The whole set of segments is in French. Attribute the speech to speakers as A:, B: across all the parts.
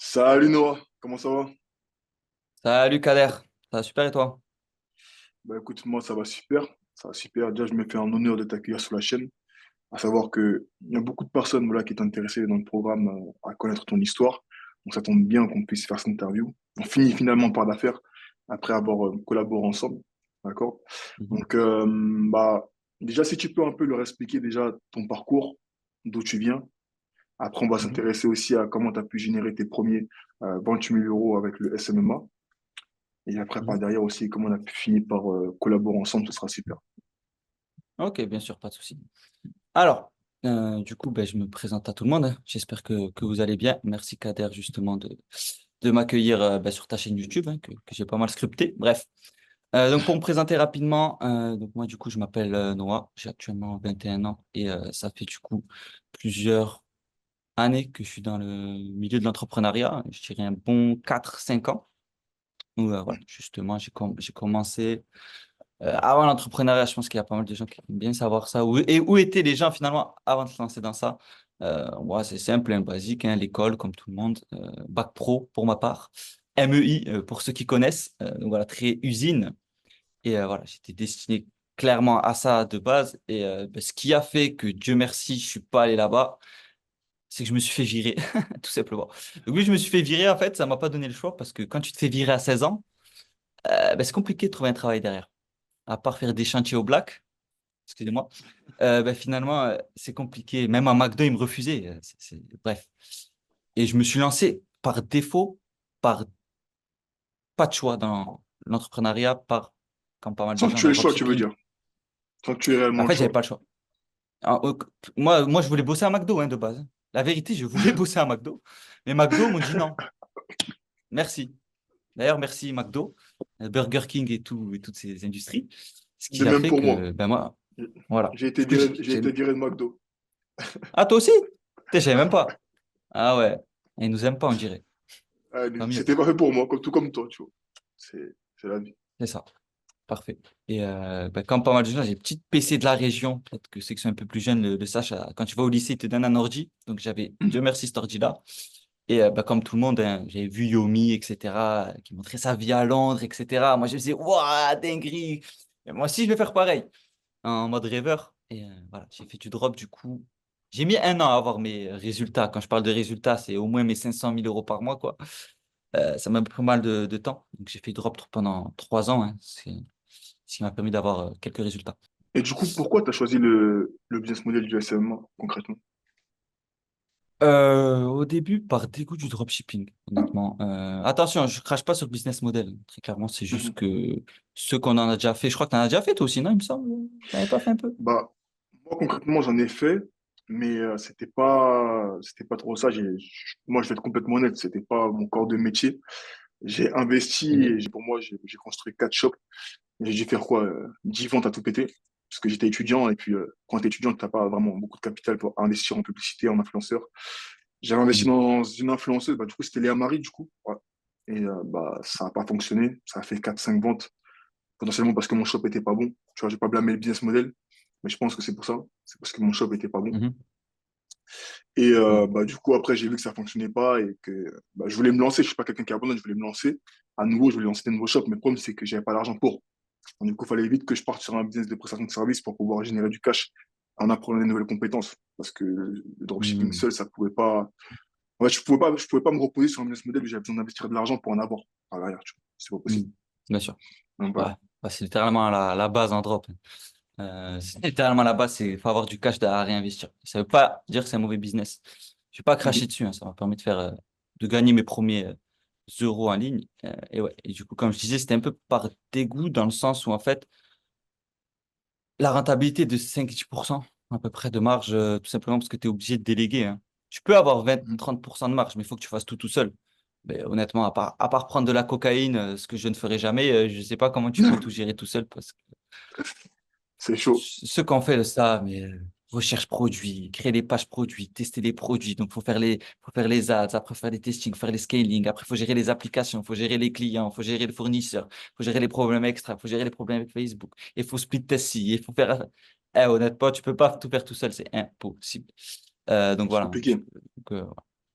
A: Salut Noah, comment ça va?
B: Salut Kader, ça va super et toi?
A: Bah écoute, moi ça va super. Déjà, je me fais un honneur de t'accueillir sur la chaîne, à savoir que il y a beaucoup de personnes voilà, qui sont intéressées dans le programme à connaître ton histoire. Donc ça tombe bien qu'on puisse faire cette interview. On finit finalement par la faire après avoir collaboré ensemble, d'accord?
B: Mhm,
A: Donc bah déjà si tu peux un peu leur expliquer déjà ton parcours, d'où tu viens. Après, on va
B: mhm,
A: s'intéresser aussi à comment tu as pu générer tes premiers 28 000 euros avec le SMMA. Et après, par
B: mhm.
A: derrière aussi, comme on a pu finir par collaborer ensemble, ce sera super.
B: Ok, bien sûr, pas de souci. Alors, du coup, ben, je me présente à tout le monde, hein. J'espère que vous allez bien. Merci Kader justement de m'accueillir ben, sur ta chaîne YouTube, hein, que j'ai pas mal scripté. Bref, donc pour me présenter rapidement, donc moi du coup je m'appelle Noah, j'ai actuellement 21 ans et ça fait du coup plusieurs années que je suis dans le milieu de l'entrepreneuriat. Je dirais un bon 4 5 ans. Où, voilà, justement, j'ai commencé. Avant l'entrepreneuriat, je pense qu'il y a pas mal de gens qui aiment bien savoir ça. Où étaient les gens finalement avant de se lancer dans ça? Ouais, c'est simple, hein, basique, hein, l'école, comme tout le monde. Bac pro pour ma part. MEI pour ceux qui connaissent. Donc voilà, très usine. Et voilà, j'étais destiné clairement à ça de base. Et ben, ce qui a fait que Dieu merci, je suis pas allé là-bas, c'est que je me suis fait virer, tout simplement. Donc oui, je me suis fait virer, en fait, ça m'a pas donné le choix parce que quand tu te fais virer à 16 ans, ben, c'est compliqué de trouver un travail derrière à part faire des chantiers au black, excusez-moi, ben, finalement, c'est compliqué. Même à McDo, ils me refusaient. Bref. Et je me suis lancé par défaut, par pas de choix dans l'entrepreneuriat, par comme pas mal de
A: Sans que
B: gens
A: tu aies
B: dans
A: le
B: le
A: choix, tu veux
B: dropshipping.
A: dire. Sans que tu aies réellement
B: En
A: le
B: fait, j'avais
A: choix.
B: pas le choix. En- euh, moi, je voulais bosser à McDo hein, de base. La vérité, je voulais bosser à McDo. Mais McDo m'ont dit non. Merci. D'ailleurs, merci McDo, Burger King et tout, et toutes ces industries. Ce
A: De
B: qui a
A: même
B: fait
A: pour moi.
B: que, ben moi, voilà. Du coup,
A: J'ai été viré de McDo.
B: Ah, toi aussi? Je savais même pas. Ah ouais. Ils nous aiment pas, on dirait. Tant mieux.
A: C'était pas fait pour moi, tout comme toi, tu vois. C'est la vie.
B: C'est ça. Parfait. Et ben, comme pas mal de gens, j'ai une petite PC de la région. Peut-être que ceux qui sont un peu plus jeunes le sachent. Quand tu vas au lycée, ils te donnent un ordi. Donc j'avais, Dieu merci, cet ordi-là. Et ben, comme tout le monde, hein, j'avais vu Yomi, etc., qui montrait sa vie à Londres, etc. Moi, je me disais, waouh, dinguerie. Et moi aussi, je vais faire pareil, en mode rêveur. Et voilà, j'ai fait du drop, du coup. J'ai mis un an à avoir mes résultats. Quand je parle de résultats, c'est au moins mes 500 000 euros par mois, quoi. Ça m'a pris pas mal de temps. Donc, j'ai fait drop pendant 3 ans, hein. C'est ce qui m'a permis d'avoir quelques résultats.
A: Et du coup, pourquoi tu as choisi le business model du SMMA, concrètement?
B: Au début, par dégoût du dropshipping, honnêtement. Attention, je crache pas sur le business model. Très clairement, c'est juste
A: Mhm.
B: que ceux qu'on en a déjà fait, je crois que tu en as déjà fait toi aussi, non, il me semble. Tu n'avais pas fait un peu?
A: Bah, moi, concrètement, j'en ai fait, mais c'était pas trop ça. Moi, je vais être complètement honnête, c'était pas mon corps de métier. J'ai investi
B: Ok.
A: et pour moi, j'ai construit 4 shops. J'ai dû faire quoi? 10 ventes à tout péter. Parce que j'étais étudiant et puis quand tu es étudiant, tu n'as pas vraiment beaucoup de capital pour investir en publicité, en influenceur. J'avais investi
B: Mhm.
A: dans une influenceuse, bah, du coup, c'était Léa Marie, du coup. Ouais. Et bah, ça n'a pas fonctionné. Ça a fait 4 5 ventes, potentiellement parce que mon shop était pas bon. Tu vois, je vais pas blâmer le business model, mais je pense que c'est pour ça. C'est parce que mon shop était pas bon.
B: Mhm.
A: Et
B: Ouais.
A: bah, du coup, après, j'ai vu que ça fonctionnait pas et que bah, je voulais me lancer. Je suis pas quelqu'un qui abandonne, je voulais me lancer. À nouveau, je voulais lancer des nouveaux shops, mais le problème, c'est que j'avais pas l'argent pour. Donc, du coup, il fallait vite que je parte sur un business de prestation de services pour pouvoir générer du cash en apprenant des nouvelles compétences. Parce que le dropshipping
B: Mhm.
A: seul, ça pouvait pas. En fait, je pouvais pas me reposer sur un business model où j'avais besoin d'investir de l'argent pour en avoir à l'arrière. Tu vois. C'est pas possible.
B: Mhm. Bien sûr.
A: Donc,
B: Ouais.
A: voilà.
B: Bah, c'est littéralement la base en drop. C'est littéralement la base, c'est faut avoir du cash à réinvestir. Ça veut pas dire que c'est un mauvais business. Je vais pas cracher
A: Mhm.
B: dessus, hein. Ça m'a permis de gagner mes premiers euros en ligne. Et ouais. Et du coup, comme je disais, c'était un peu par dégoût dans le sens où en fait, la rentabilité de 5-10% à peu près de marge, tout simplement parce que tu es obligé de déléguer, hein. Tu peux avoir 20-30% de marge, mais il faut que tu fasses tout seul. Mais honnêtement, à part prendre de la cocaïne, ce que je ne ferai jamais, je ne sais pas comment tu peux tout gérer tout seul parce que
A: C'est chaud.
B: ceux qui ont fait ça, mais recherche produit, créer des pages produits, tester les produits. Donc, faut faire les ads, après faire les testings, faire les scaling, après, faut gérer les applications, faut gérer les clients, faut gérer le fournisseur, faut gérer les problèmes extra, faut gérer les problèmes avec Facebook. Il faut split test ci, il faut faire. Honnêtement, tu peux pas tout faire tout seul, c'est impossible. Donc
A: C'est
B: voilà.
A: compliqué.
B: Voilà.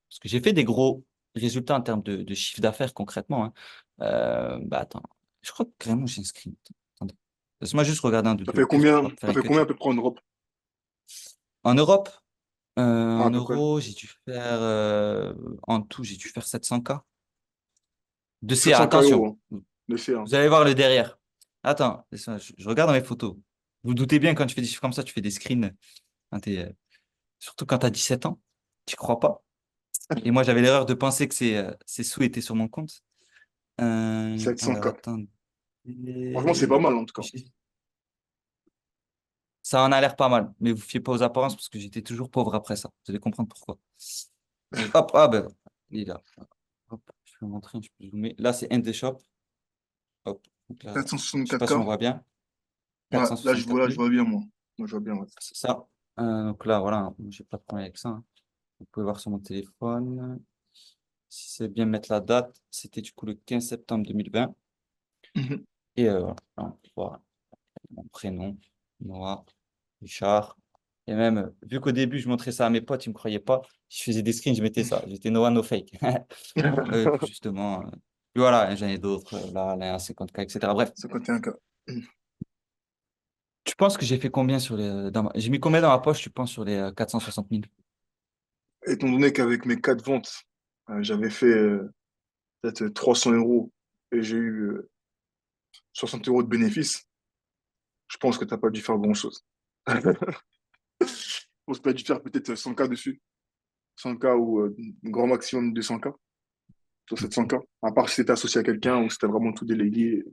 B: Parce que j'ai fait des gros. résultats en termes de chiffre d'affaires concrètement, hein. Bah attends, je crois que carrément j'ai un screen. Attendez. Laisse-moi juste regarder un
A: Ça
B: doudou,
A: fait
B: ok? Parce qu'on va
A: combien,
B: faire
A: ça
B: un
A: fait
B: cut.
A: combien à peu près en Europe?
B: En Europe,
A: Ah,
B: en
A: à peu près.
B: euros, j'ai dû faire, en tout, j'ai dû faire 700K. De CA,
A: 700 KO,
B: attention.
A: hein, de C1.
B: Vous allez voir le derrière. Attends, je regarde dans mes photos. Vous vous doutez bien, quand tu fais des chiffres comme ça, tu fais des screens. Hein, surtout quand tu as 17 ans, tu crois pas. Et moi, j'avais l'erreur de penser que ces sous étaient sur mon compte.
A: 700
B: Alors,
A: K.
B: attends.
A: Franchement, c'est pas mal en tout cas.
B: Ça en a l'air pas mal, mais vous fiez pas aux apparences parce que j'étais toujours pauvre après ça. Vous allez comprendre pourquoi. Hop, ah ben, il est là. Hop, je vais vous montrer, je peux zoomer. Là, c'est End the Shop. Hop, donc là, je sais pas
A: 464
B: si on
A: K.
B: voit bien.
A: Ouais, là,
B: 464
A: je
B: 000,
A: vois bien, moi. Moi, je vois bien, ouais.
B: c'est ça. Donc là, voilà, j'ai pas de problème avec ça, hein. Vous pouvez voir sur mon téléphone. Si c'est bien mettre la date, c'était du coup le 15 septembre 2020.
A: Mhm.
B: Et voilà, là, on peut voir mon prénom, Noah, Richard. Et même, vu qu'au début, je montrais ça à mes potes, ils me croyaient pas. Je faisais des screens, je mettais ça. J'étais Noah No Fake. Et puis justement, puis voilà, j'en ai d'autres, là, là, 50K, etc. Bref,
A: 51 K.
B: tu penses que j'ai fait combien sur j'ai mis combien dans ma poche, tu penses, sur les 460 000?
A: Étant donné qu'avec mes 4 ventes, j'avais fait peut-être 300 euros et j'ai eu 60 euros de bénéfices, je pense que tu n'as pas dû faire grand-chose. Je pense que tu as dû faire peut-être 100 K dessus. 100 K ou grand maximum 200 K sur 700 K. À part si c'était associé à quelqu'un ou si c'était vraiment tout délégué.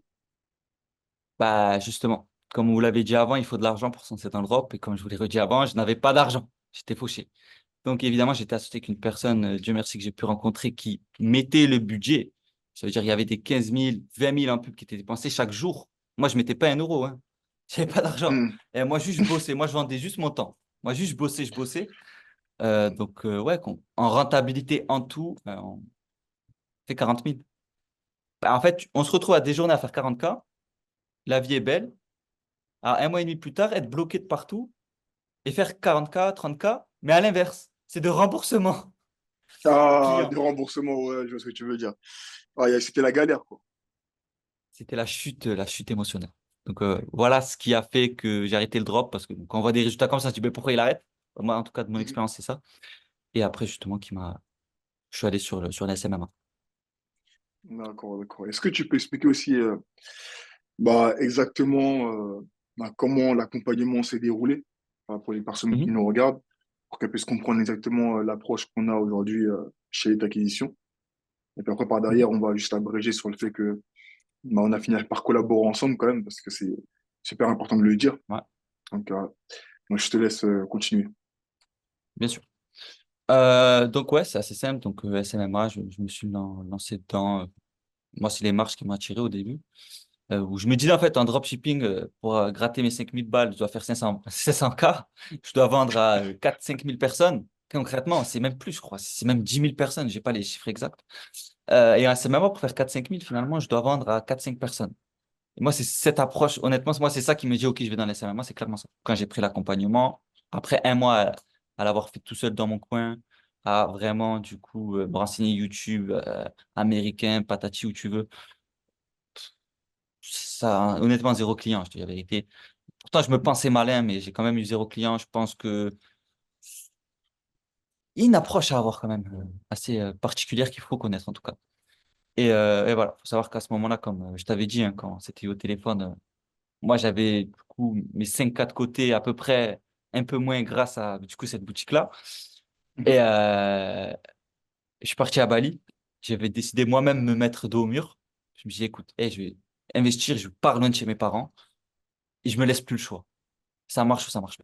B: Bah, justement, comme vous l'avez dit avant, il faut de l'argent pour se lancer dans le drop. Et comme je vous l'ai redit avant, je n'avais pas d'argent. J'étais fauché. Donc, évidemment, j'étais associé avec une personne, Dieu merci, que j'ai pu rencontrer qui mettait le budget. Ça veut dire il y avait des 15 000, 20 000 en pub qui étaient dépensés chaque jour. Moi, je mettais pas un euro, hein. J'avais pas d'argent.
A: Hmm.
B: Et moi, juste, je bossais. Moi, je vendais juste mon temps. Moi, juste, je bossais. Donc, ouais, en rentabilité en tout, on fait 40 000. Bah, en fait, on se retrouve à des journées à faire 40K. La vie est belle. À un mois et demi plus tard, être bloqué de partout et faire 40K, 30K, mais à l'inverse, c'est de remboursement
A: Ah,
B: client.
A: des remboursements, ouais, je vois ce que tu veux dire. Ah, c'était la galère, quoi.
B: C'était la chute émotionnelle. Donc voilà ce qui a fait que j'ai arrêté le drop parce que quand on voit des résultats comme ça, on se dit ben, pourquoi il arrête? Moi, en tout cas, de mon
A: Mhm.
B: expérience, c'est ça. Et après, justement, je suis allé sur le SMMA.
A: D'accord, d'accord. Est-ce que tu peux expliquer aussi exactement comment l'accompagnement s'est déroulé pour les personnes qui
B: Mhm,
A: nous regardent, pour qu'elles puissent comprendre exactement l'approche qu'on a aujourd'hui chez les acquisitions. Et puis après, par
B: mhm.
A: derrière, on va juste abréger sur le fait que on a fini par collaborer ensemble quand même, parce que c'est super important de le dire.
B: Ouais,
A: Donc, donc je te laisse continuer.
B: bien sûr. Donc ouais, c'est assez simple. Donc SMMA, je me suis lancé dedans. Moi, c'est les marges qui m'ont attiré au début. Où je me disais en fait en dropshipping, pour gratter mes 5 000 balles, je dois faire 500K. Je dois vendre à 4 5 000 personnes. Concrètement, c'est même plus, je crois. C'est même 10 000 personnes. J'ai pas les chiffres exacts. Et c'est même pas pour faire 4 5 000 finalement, je dois vendre à 4 5 personnes. Et moi, c'est cette approche, honnêtement, moi, c'est ça qui me dit, OK, je vais dans les SMMA, c'est clairement ça. Quand j'ai pris l'accompagnement, après un mois à l'avoir fait tout seul dans mon coin, à vraiment, du coup, me renseigner YouTube, américain, patati, où tu veux, ça, honnêtement, zéro client, je te dis la vérité. Pourtant, je me pensais malin, mais j'ai quand même eu zéro client. Je pense que il y a une approche à avoir quand même assez particulière qu'il faut connaître en tout cas. Et voilà, faut savoir qu'à ce moment-là, comme je t'avais dit, hein, quand c'était au téléphone, moi j'avais du coup mes 5 4 côtés à peu près un peu moins grâce à du coup cette boutique-là. Et
A: Mhm.
B: je suis parti à Bali. J'avais décidé moi-même de me mettre dos au mur. Je me dis, écoute, je vais investir, je pars loin de chez mes parents et je me laisse plus le choix. Ça marche ou ça marche pas.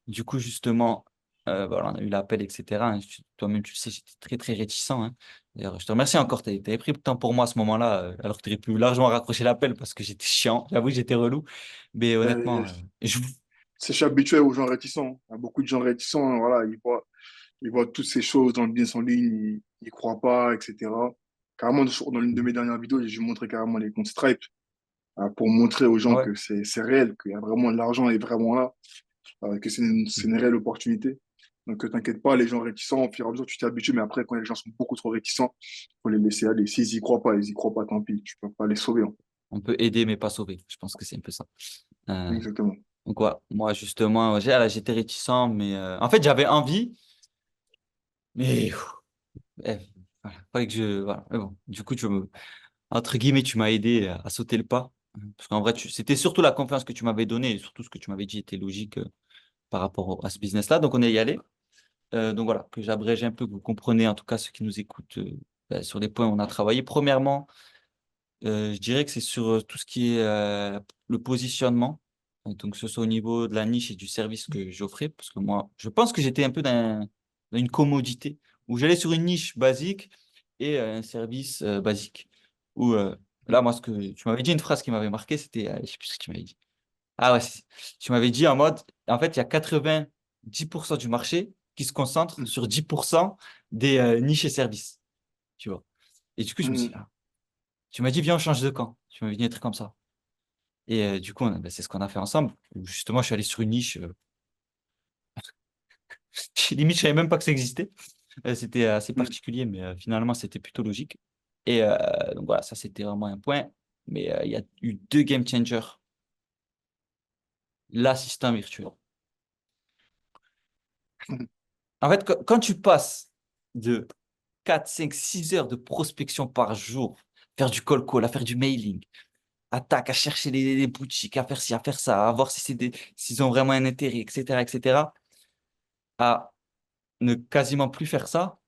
B: Du coup, justement, voilà, on a eu l'appel, etc., hein. Toi-même, tu le sais, j'étais très, très réticent, hein. D'ailleurs, je te remercie encore. Tu avais pris le temps pour moi à ce moment-là, alors que tu aurais pu largement raccrocher l'appel parce que j'étais chiant. J'avoue que j'étais relou. Mais
A: Euh,
B: honnêtement,
A: je suis habitué aux gens réticents. Il y a beaucoup de gens réticents, voilà, ils voient toutes ces choses dans le business en ligne, ils croient pas, etc. Carrément, dans l'une de mes dernières vidéos, j'ai montré carrément les comptes Stripe pour montrer aux gens
B: ouais,
A: que c'est réel, qu'il y a vraiment de l'argent est vraiment là, que c'est une réelle opportunité. Donc, t'inquiète pas, les gens réticents, au fur et à mesure, tu t'es habitué, mais après, quand les gens sont beaucoup trop réticents, faut les laisser aller. S'ils y croient pas, ils y croient pas, tant pis, tu peux pas les sauver, hein.
B: On peut aider, mais pas sauver. Je pense que c'est un peu ça. Euh,
A: Exactement.
B: donc, ouais, moi, justement, j'étais réticent, mais en fait, j'avais envie, mais eh, voilà, fallait que je. Voilà. Mais bon, du coup, entre guillemets, tu m'as aidé à sauter le pas. Parce qu'en vrai, c'était surtout la confiance que tu m'avais donnée et surtout ce que tu m'avais dit était logique par rapport à ce business-là. Donc, on est y allé. Donc, voilà, que j'abrège un peu, que vous comprenez, en tout cas, ceux qui nous écoutent, sur les points où on a travaillé. Premièrement, je dirais que c'est sur tout ce qui est le positionnement. Donc, que ce soit au niveau de la niche et du service que j'offrais. Parce que moi, je pense que j'étais un peu dans une commodité où j'allais sur une niche basique et un service basique. Où là, moi, ce que tu m'avais dit, une phrase qui m'avait marqué, c'était, je sais plus ce que tu m'avais dit. Ah ouais, tu m'avais dit en mode, en fait, il y a 90% du marché qui se concentre sur 10% des niches et services. Tu vois. Et du coup, je me suis dit,
A: Mhm.
B: ah, tu m'as dit, viens, on change de camp. Tu m'avais dit un truc comme ça. Et du coup, c'est ce qu'on a fait ensemble. Où justement, je suis allé sur une niche. Limite, je savais même pas que ça existait. C'était assez
A: Mhm.
B: particulier, mais finalement, c'était plutôt logique. Et donc voilà, ça, c'était vraiment un point. Mais il y a eu deux game changers. L'assistant virtuel.
A: Mhm.
B: En fait, quand tu passes de 4, 5, 6 heures de prospection par jour, faire du call call, à faire du mailing, à chercher les boutiques, à faire ci, à faire ça, à voir si s'ils ont vraiment un intérêt, etc., à ne quasiment plus faire ça,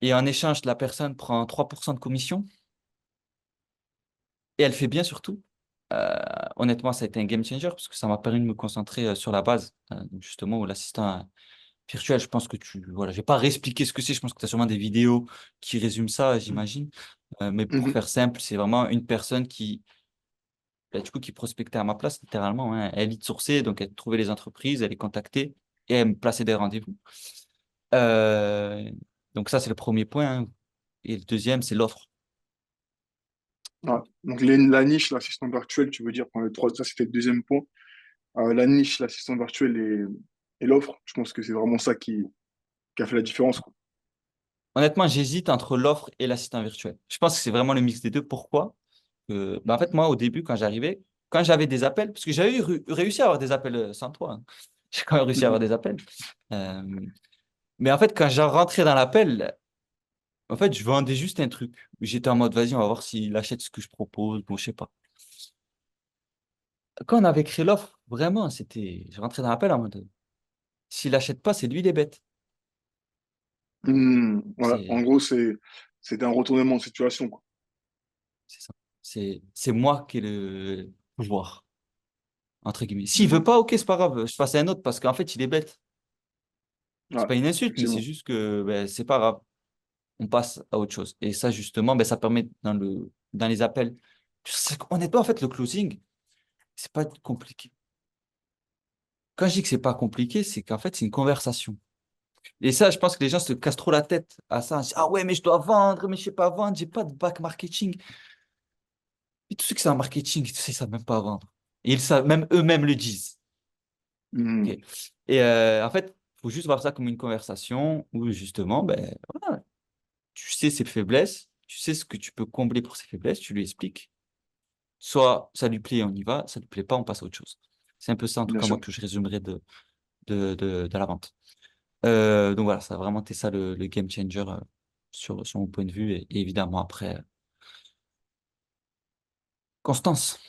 B: et en échange, la personne prend 3% de commission, et elle fait bien surtout. Euh, Honnêtement, ça a été un game changer, parce que ça m'a permis de me concentrer sur la base, donc justement, où l'assistant virtuel, je pense que voilà, je vais pas réexpliquer ce que c'est, je pense que tu as sûrement des vidéos qui résument ça, j'imagine. Mais pour
A: Mhm.
B: faire simple, c'est vraiment une personne du coup, qui prospectait à ma place, littéralement, hein. Elle lead sourçait, donc elle trouvait les entreprises, elle les contactait et elle me plaçait des rendez-vous. Euh, donc ça, c'est le premier point, hein. Et le deuxième, c'est l'offre.
A: Ouais. Donc, la niche, l'assistant virtuel, tu veux dire, pour les trois, ça c'était le deuxième point. La niche, l'assistant virtuel et l'offre, je pense que c'est vraiment ça qui a fait la différence, quoi.
B: Honnêtement, j'hésite entre l'offre et l'assistant virtuel. Je pense que c'est vraiment le mix des deux. Pourquoi? En fait, moi, au début, quand j'arrivais, quand j'avais des appels, parce que j'avais réussi à avoir des appels sans toi, hein. J'ai quand même réussi à avoir
A: Mhm.
B: des appels. Euh, mais en fait, quand j'ai rentré dans l'appel, en fait, je vendais juste un truc. J'étais en mode, vas-y, on va voir s'il achète ce que je propose. Bon, je sais pas. Quand on avait créé l'offre, vraiment, je rentrais dans l'appel en mode, s'il achète pas, c'est lui les bêtes.
A: Ouais. En
B: C'est,
A: gros, c'était un retournement de situation, quoi.
B: c'est ça. C'est moi qui ai le pouvoir, entre guillemets. S'il veut
A: Mhm.
B: pas, ok, c'est pas grave, je passe à un autre parce qu'en fait, il est bête. C'est
A: Ouais,
B: pas une insulte, mais c'est
A: effectivement,
B: juste que ben, c'est pas grave. On passe à autre chose. Et ça, justement, ben, ça permet dans les appels. Honnêtement, en fait, le closing, c'est pas compliqué. Quand je dis que c'est pas compliqué, c'est qu'en fait, c'est une conversation. Et ça, je pense que les gens se cassent trop la tête à ça. Ils disent, ah ouais, mais je dois vendre, mais je sais pas vendre, j'ai pas de bac marketing. Et tous ceux qui sont en marketing, tu sais, ils savent même pas vendre. Et ils savent, même eux-mêmes le disent. Ok.
A: Mhm.
B: Et en fait, il faut juste voir ça comme une conversation où justement, ben, voilà, tu sais ses faiblesses, tu sais ce que tu peux combler pour ses faiblesses, tu lui expliques. Soit ça lui plaît, on y va, ça lui plaît pas, on passe à autre chose. C'est un peu ça, en tout
A: Bien
B: cas, moi,
A: sûr,
B: que je résumerai de la vente. Donc voilà, ça a vraiment été ça le game changer sur mon point de vue. Et évidemment, après, Constance,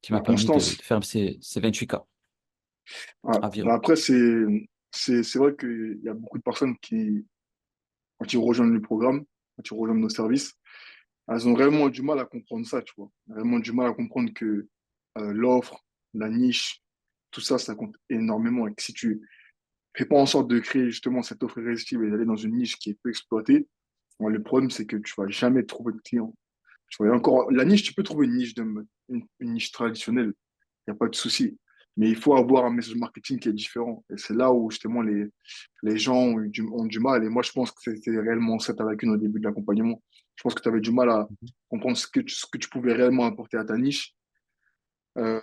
B: qui m'a
A: la
B: permis de
A: constance.
B: faire ces 28K
A: Ouais. Mais
B: environ.
A: après, c'est vrai qu'il y a beaucoup de personnes qui, quand ils rejoignent le programme, quand ils rejoignent nos services, elles ont vraiment du mal à comprendre ça, tu vois. Vraiment du mal à comprendre que l'offre, la niche, tout ça, ça compte énormément. Et que si tu fais pas en sorte de créer justement cette offre irrésistible et d'aller dans une niche qui est peu exploitée, bon, le problème, c'est que tu vas jamais trouver de client. Tu vois, et encore, la niche, tu peux trouver une niche, une niche traditionnelle, il n'y a pas de souci. Mais il faut avoir un message marketing qui est différent. Et c'est là où justement les gens ont du mal. Et moi, je pense que c'était réellement ça ta lacune au début de l'accompagnement. Je pense que tu avais du mal à
B: Mhm.
A: comprendre ce que tu pouvais réellement apporter à ta niche, euh,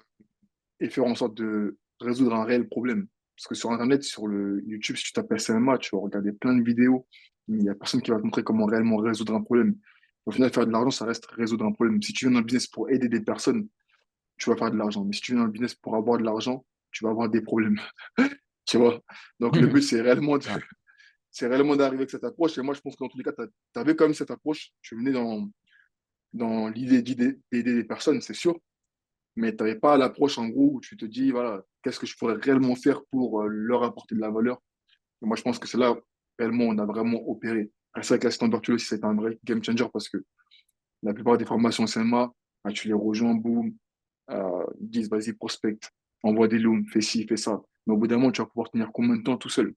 A: et faire en sorte de résoudre un réel problème. Parce que sur Internet, sur le YouTube, si tu tapes SMA, tu vas regarder plein de vidéos. Mais il n'y a personne qui va te montrer comment réellement résoudre un problème. Au final, faire de l'argent, ça reste résoudre un problème. Si tu viens dans le business pour aider des personnes, tu vas faire de l'argent. Mais si tu viens dans le business pour avoir de l'argent, tu vas avoir des problèmes. Tu vois? Donc, le but,
B: Ouais.
A: c'est réellement d'arriver avec cette approche. Et moi, je pense que dans tous les cas, tu avais quand même cette approche. Tu venais dans l'idée d'aider les personnes, c'est sûr. Mais tu n'avais pas l'approche, en gros, où tu te dis, voilà, qu'est-ce que je pourrais réellement faire pour leur apporter de la valeur. Et moi, je pense que c'est là, réellement, on a vraiment opéré. C'est vrai que l'assistant virtuel aussi, c'est un vrai game changer parce que la plupart des formations SMA, bah, tu les rejoins, boum, ils disent, vas-y, prospecte, envoie des looms, fais ci, fais ça. Mais au bout d'un moment, tu vas pouvoir tenir combien de temps tout seul?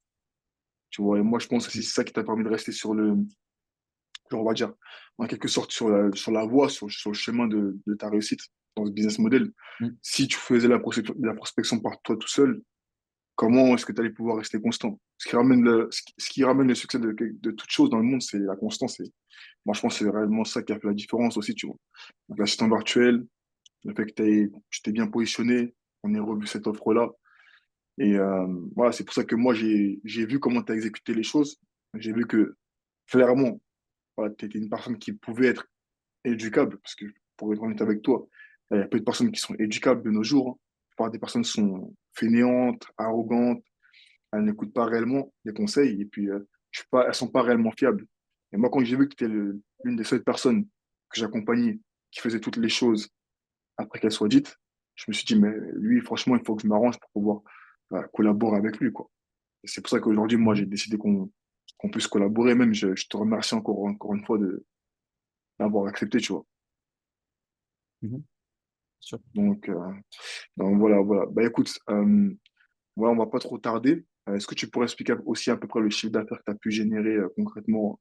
A: Tu vois, et moi, je pense que c'est ça qui t'a permis de rester sur genre, on va dire, en quelque sorte, sur la voie, sur le chemin de ta réussite dans ce business model.
B: Mm.
A: Si tu faisais la prospection par toi tout seul, comment est-ce que tu allais pouvoir rester constant? Ce qui ramène le succès de toute chose dans le monde, c'est la constance. Et moi, je pense que c'est réellement ça qui a fait la différence aussi, tu vois. Donc, l'assistant virtuel, le fait que tu t'es bien positionné, on ait revu cette offre-là. Et voilà, c'est pour ça que moi, j'ai vu comment tu as exécuté les choses. J'ai vu que, clairement, voilà, tu étais une personne qui pouvait être éducable, parce que pour être honnête avec toi, il y a peu de personnes qui sont éducables de nos jours, hein. La plupart des personnes sont fainéantes, arrogantes, elles n'écoutent pas réellement les conseils et puis elles sont pas réellement fiables. Et moi, quand j'ai vu que tu étais l'une des seules personnes que j'accompagnais qui faisait toutes les choses après qu'elles soient dites, je me suis dit, mais lui, franchement, il faut que je m'arrange pour pouvoir collaborer avec lui, quoi. Et c'est pour ça qu'aujourd'hui, moi, j'ai
B: Mhm.
A: décidé qu'on puisse collaborer. Même, je te remercie encore une fois d'avoir accepté, tu vois.
B: Mhm. Sûr.
A: Donc, donc voilà, voilà. Bah écoute, voilà, on va pas trop tarder. Est-ce que tu pourrais expliquer aussi à peu près le chiffre d'affaires que tu as pu générer concrètement,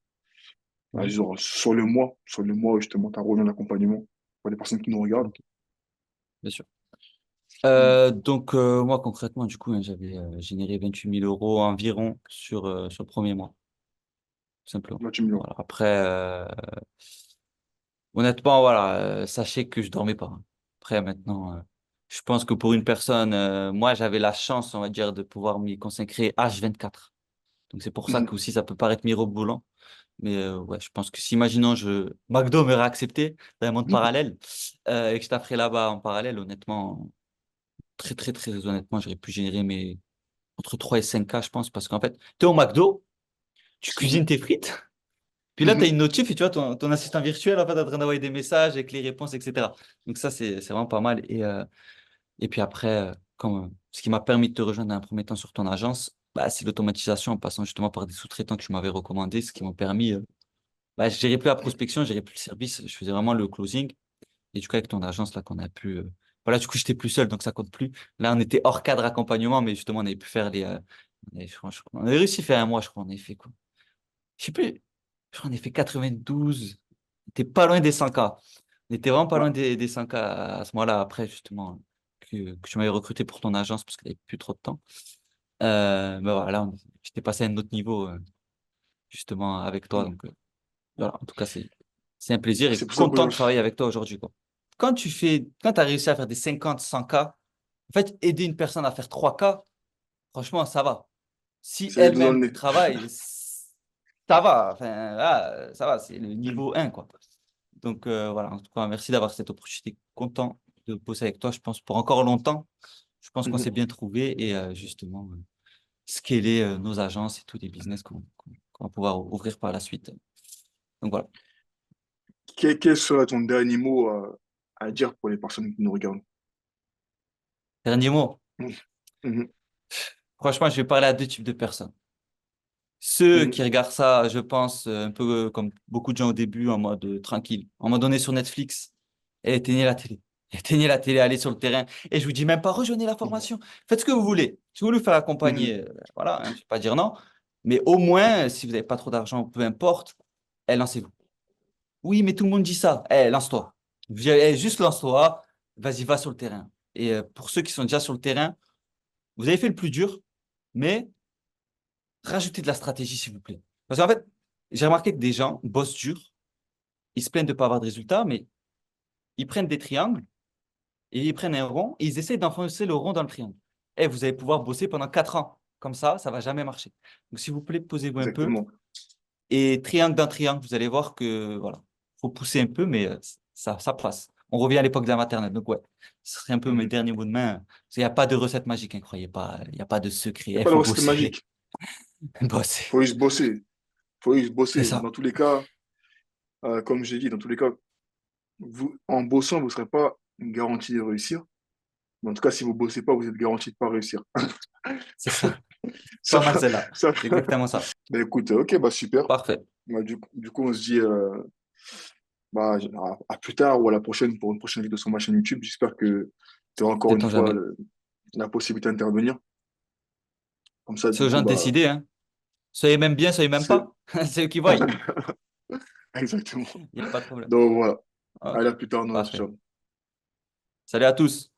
B: Mhm.
A: genre sur le mois où justement tu as rejoint l'accompagnement pour les personnes qui nous regardent?
B: Ok, bien sûr.
A: Mm.
B: Donc, moi, concrètement, du coup, hein, j'avais généré 28 000 € environ sur le premier mois, tout simplement.
A: 28 millions.
B: Voilà. Après, honnêtement, voilà, sachez que je dormais pas, hein. Après, maintenant, je pense que pour une personne, moi, j'avais la chance, on va dire, de pouvoir m'y consacrer H24. Donc, c'est pour ça que
A: Mhm.
B: aussi, ça peut paraître mirobolant. Mais ouais, je pense que si, imaginons, McDo m'aurait accepté dans un monde parallèle et que je t'affrais là-bas en parallèle, honnêtement, très, très, très honnêtement, j'aurais pu générer entre 3 et 5K, je pense, parce qu'en fait, tu es au McDo, tu cuisines
A: Mhm.
B: tes frites, puis là, tu as
A: Mhm.
B: une notif et tu vois ton assistant virtuel en fait, en train d'envoyer des messages avec les réponses, etc. Donc ça, c'est vraiment pas mal. Et puis après, ce qui m'a permis de te rejoindre dans un premier temps sur ton agence, bah, c'est l'automatisation en passant justement par des sous-traitants que tu m'avais recommandé, ce qui m'a permis, bah, je gérais plus la prospection, je gérais plus le service, je faisais vraiment le closing. Et du coup, avec ton agence, là, qu'on a pu. Voilà, du coup, j'étais plus seul, donc ça compte plus. Là, on était hors cadre accompagnement, mais justement, on avait pu faire on avait réussi à faire un mois, je crois, on avait fait quoi? Je sais plus. Je crois qu'on avait fait 92. On était pas loin des 100K. On était vraiment pas
A: Ouais.
B: loin des 100K à ce moment-là, après, justement, que tu m'avais recruté pour ton agence parce qu'il n'y avait plus trop de temps. Mais voilà, là, j'étais passé à un autre niveau, justement, avec toi.
A: Mhm.
B: Donc, voilà, en tout cas, c'est un plaisir et
A: C'est pour ça
B: content de
A: qu'aujourd'hui,
B: travailler avec toi aujourd'hui, quoi. Quand tu as réussi à faire des 50, 100K, en fait, aider une personne à faire 3K, franchement, ça va. Si
A: c'est les deux dans le
B: elle-même
A: nez.
B: travaille, ça va. Enfin, là, ça va, c'est le
A: Mhm.
B: niveau 1, quoi. Donc, voilà, en tout cas, merci d'avoir cette opportunité. Content de bosser avec toi, je pense, pour encore longtemps. Je pense qu'on s'est
A: Mhm.
B: bien trouvé et justement, scaler nos agences et tous les business qu'on va pouvoir ouvrir par la suite. Donc, voilà.
A: Quel serait ton dernier mot à dire pour les personnes qui nous regardent?
B: Dernier mot.
A: Mhm. Mhm.
B: Franchement, je vais parler à deux types de personnes. Ceux
A: Mhm.
B: qui regardent ça, je pense, un peu comme beaucoup de gens au début, en mode tranquille. À un moment donné, sur Netflix, et éteignez la télé. Éteignez la télé, allez sur le terrain. Et je vous dis même pas, rejoignez la
A: Mhm.
B: formation. Faites ce que vous voulez. Si vous voulez vous faire
A: Mhm.
B: accompagner, voilà, hein, je ne vais pas dire non. Mais au moins, si vous n'avez pas trop d'argent, peu importe, lancez-vous. Oui, mais tout le monde dit ça. Lance-toi. Juste lance-toi. Vas-y, va sur le terrain. Et pour ceux qui sont déjà sur le terrain, vous avez fait le plus dur, mais rajoutez de la stratégie, s'il vous plaît. Parce qu'en fait, j'ai remarqué que des gens bossent dur, ils se plaignent de ne pas avoir de résultats, mais ils prennent des triangles et ils prennent un rond et ils essayent d'enfoncer le rond dans le triangle. et vous allez pouvoir bosser pendant 4 ans. Comme ça ne va jamais marcher. Donc, s'il vous plaît, posez-vous un peu.
A: Exactement.
B: Et triangle d'un triangle, vous allez voir que voilà, faut pousser un peu, mais ça passe. On revient à l'époque de la maternelle. Donc, ouais, ce serait un peu mes
A: Mhm.
B: derniers mots de main. Parce qu'il n'y a pas de recette magique, hein, croyez pas. Il n'y a pas de secret.
A: Il n'y a
B: Il
A: pas de
B: faut
A: recette
B: bosser.
A: magique.
B: Bosser.
A: Faut juste bosser. Faut juste
B: C'est
A: bosser.
B: ça.
A: Dans tous les cas, comme j'ai dit, dans tous les cas, en bossant, vous ne serez pas garanti de réussir. Mais en tout cas, si vous ne bossez pas, vous êtes garanti de ne pas réussir.
B: C'est ça.
A: Ça,
B: Pas mal celle-là.
A: ça,
B: C'est exactement ça.
A: bah, écoute, ok, bah super.
B: Parfait.
A: Bah, du coup, on se dit bah, à plus tard ou à la prochaine pour une prochaine vidéo sur ma chaîne YouTube. J'espère que tu auras encore une
B: Sait-on
A: fois
B: jamais.
A: la possibilité d'intervenir. Comme ça,
B: C'est
A: du
B: aux
A: coup,
B: gens de
A: bah,
B: décider, hein. Soyez même bien, soyez même
A: c'est
B: pas. C'est eux qui voient. Il
A: exactement.
B: n'y a pas de problème.
A: Donc voilà.
B: Ok,
A: Allez, à plus tard, Noah.
B: parfait.
A: Ciao.
B: Salut à tous.